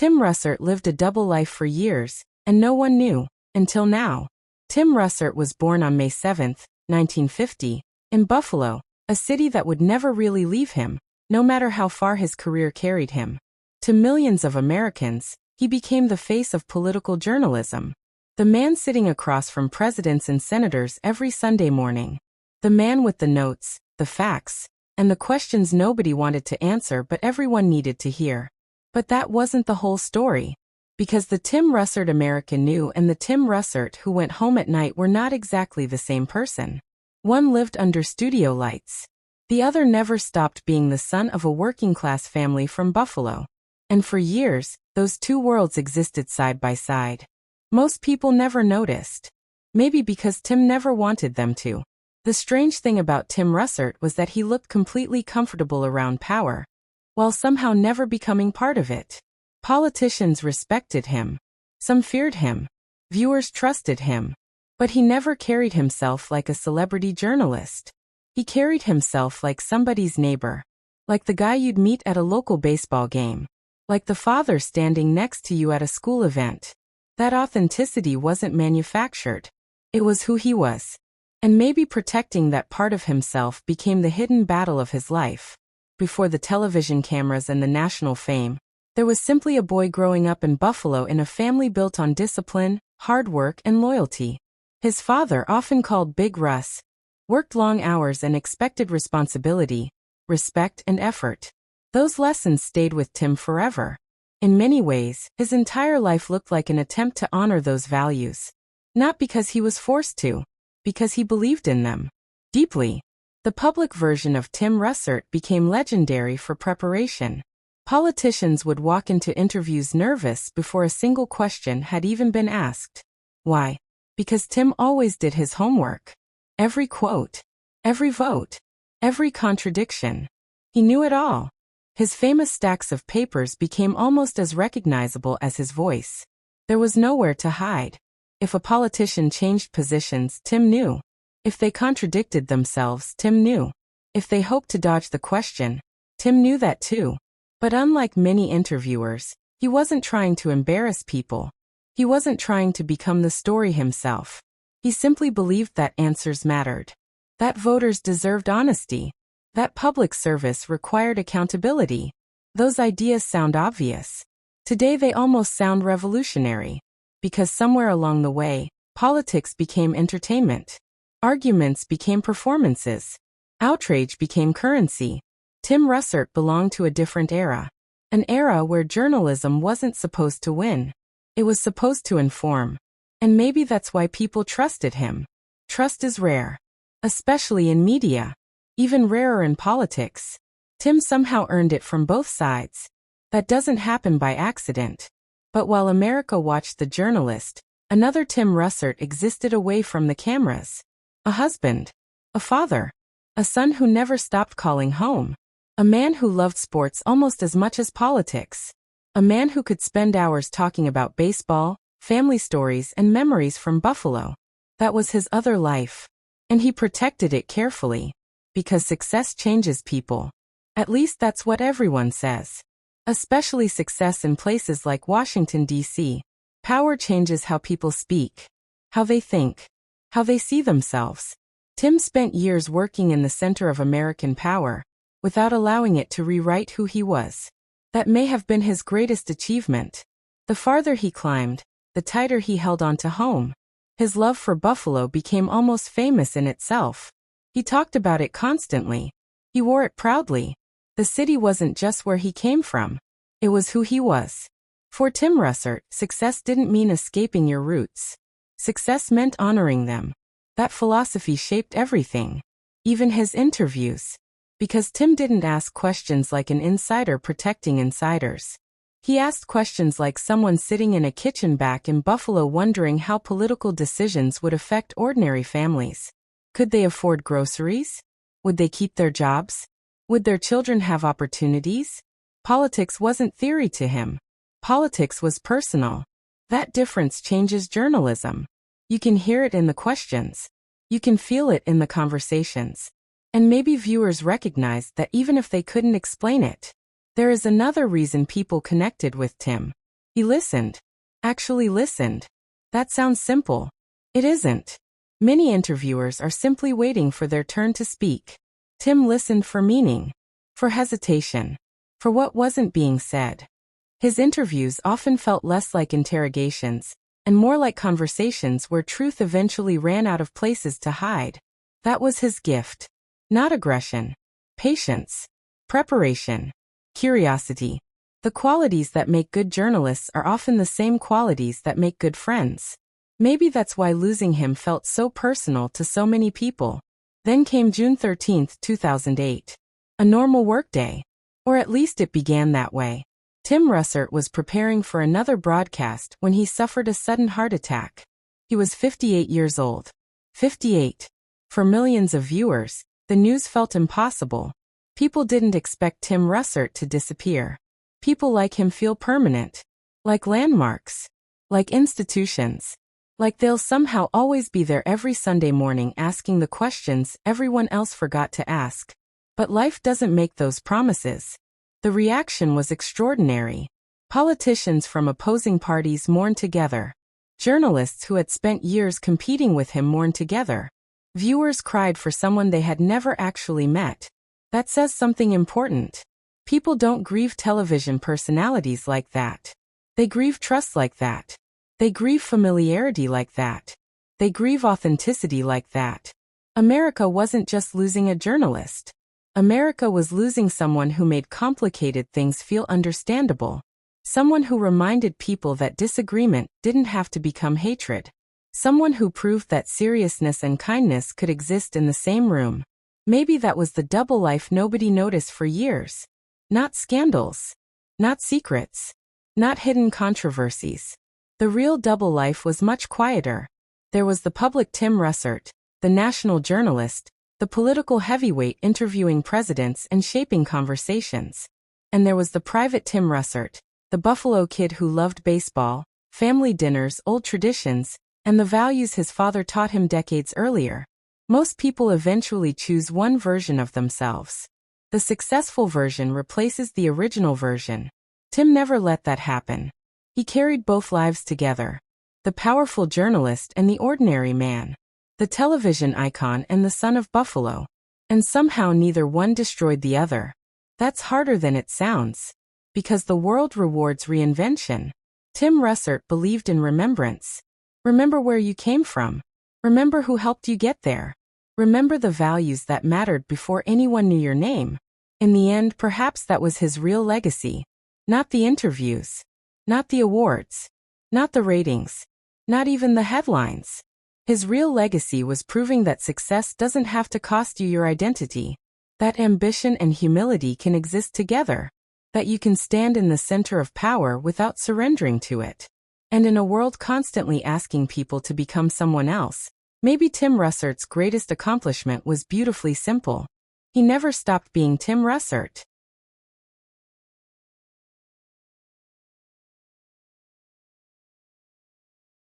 Tim Russert lived a double life for years, and no one knew, until now. Tim Russert was born on May 7, 1950, in Buffalo, a city that would never really leave him, no matter how far his career carried him. To millions of Americans, he became the face of political journalism. The man sitting across from presidents and senators every Sunday morning. The man with the notes, the facts, and the questions nobody wanted to answer but everyone needed to hear. But that wasn't the whole story. Because the Tim Russert America knew and the Tim Russert who went home at night were not exactly the same person. One lived under studio lights. The other never stopped being the son of a working-class family from Buffalo. And for years, those two worlds existed side by side. Most people never noticed. Maybe because Tim never wanted them to. The strange thing about Tim Russert was that he looked completely comfortable around power, while somehow never becoming part of it. Politicians respected him. Some feared him. Viewers trusted him. But he never carried himself like a celebrity journalist. He carried himself like somebody's neighbor. Like the guy you'd meet at a local baseball game. Like the father standing next to you at a school event. That authenticity wasn't manufactured. It was who he was. And maybe protecting that part of himself became the hidden battle of his life. Before the television cameras and the national fame, there was simply a boy growing up in Buffalo in a family built on discipline, hard work, and loyalty. His father, often called Big Russ, worked long hours and expected responsibility, respect, and effort. Those lessons stayed with Tim forever. In many ways, his entire life looked like an attempt to honor those values. Not because he was forced to, because he believed in them deeply. The public version of Tim Russert became legendary for preparation. Politicians would walk into interviews nervous before a single question had even been asked. Why? Because Tim always did his homework. Every quote, every vote, every contradiction. He knew it all. His famous stacks of papers became almost as recognizable as his voice. There was nowhere to hide. If a politician changed positions, Tim knew. If they contradicted themselves, Tim knew. If they hoped to dodge the question, Tim knew that too. But unlike many interviewers, he wasn't trying to embarrass people. He wasn't trying to become the story himself. He simply believed that answers mattered. That voters deserved honesty. That public service required accountability. Those ideas sound obvious. Today they almost sound revolutionary. Because somewhere along the way, politics became entertainment. Arguments became performances. Outrage became currency. Tim Russert belonged to a different era. An era where journalism wasn't supposed to win. It was supposed to inform. And maybe that's why people trusted him. Trust is rare. Especially in media. Even rarer in politics. Tim somehow earned it from both sides. That doesn't happen by accident. But while America watched the journalist, another Tim Russert existed away from the cameras. A husband. A father. A son who never stopped calling home. A man who loved sports almost as much as politics. A man who could spend hours talking about baseball, family stories, and memories from Buffalo. That was his other life. And he protected it carefully. Because success changes people. At least that's what everyone says. Especially success in places like Washington, D.C. Power changes how people speak. How they think. How they see themselves. Tim spent years working in the center of American power, without allowing it to rewrite who he was. That may have been his greatest achievement. The farther he climbed, the tighter he held on to home. His love for Buffalo became almost famous in itself. He talked about it constantly. He wore it proudly. The city wasn't just where he came from. It was who he was. For Tim Russert, success didn't mean escaping your roots. Success meant honoring them. That philosophy shaped everything. Even his interviews. Because Tim didn't ask questions like an insider protecting insiders. He asked questions like someone sitting in a kitchen back in Buffalo wondering how political decisions would affect ordinary families. Could they afford groceries? Would they keep their jobs? Would their children have opportunities? Politics wasn't theory to him. Politics was personal. That difference changes journalism. You can hear it in the questions. You can feel it in the conversations. And maybe viewers recognized that even if they couldn't explain it. There is another reason people connected with Tim. He listened. Actually listened. That sounds simple. It isn't. Many interviewers are simply waiting for their turn to speak. Tim listened for meaning, for hesitation, for what wasn't being said. His interviews often felt less like interrogations, and more like conversations where truth eventually ran out of places to hide. That was his gift. Not aggression. Patience. Preparation. Curiosity. The qualities that make good journalists are often the same qualities that make good friends. Maybe that's why losing him felt so personal to so many people. Then came June 13, 2008. A normal workday. Or at least it began that way. Tim Russert was preparing for another broadcast when he suffered a sudden heart attack. He was 58 years old. 58. For millions of viewers, the news felt impossible. People didn't expect Tim Russert to disappear. People like him feel permanent. Like landmarks. Like institutions. Like they'll somehow always be there every Sunday morning asking the questions everyone else forgot to ask. But life doesn't make those promises. The reaction was extraordinary. Politicians from opposing parties mourned together. Journalists who had spent years competing with him mourned together. Viewers cried for someone they had never actually met. That says something important. People don't grieve television personalities like that. They grieve trust like that. They grieve familiarity like that. They grieve authenticity like that. America wasn't just losing a journalist. America was losing someone who made complicated things feel understandable. Someone who reminded people that disagreement didn't have to become hatred. Someone who proved that seriousness and kindness could exist in the same room. Maybe that was the double life nobody noticed for years. Not scandals. Not secrets. Not hidden controversies. The real double life was much quieter. There was the public Tim Russert, the national journalist, the political heavyweight interviewing presidents and shaping conversations. And there was the private Tim Russert, the Buffalo kid who loved baseball, family dinners, old traditions, and the values his father taught him decades earlier. Most people eventually choose one version of themselves. The successful version replaces the original version. Tim never let that happen. He carried both lives together. The powerful journalist and the ordinary man. The television icon and the son of Buffalo. And somehow neither one destroyed the other. That's harder than it sounds. Because the world rewards reinvention. Tim Russert believed in remembrance. Remember where you came from. Remember who helped you get there. Remember the values that mattered before anyone knew your name. In the end, perhaps that was his real legacy. Not the interviews. Not the awards. Not the ratings. Not even the headlines. His real legacy was proving that success doesn't have to cost you your identity. That ambition and humility can exist together. That you can stand in the center of power without surrendering to it. And in a world constantly asking people to become someone else, maybe Tim Russert's greatest accomplishment was beautifully simple. He never stopped being Tim Russert.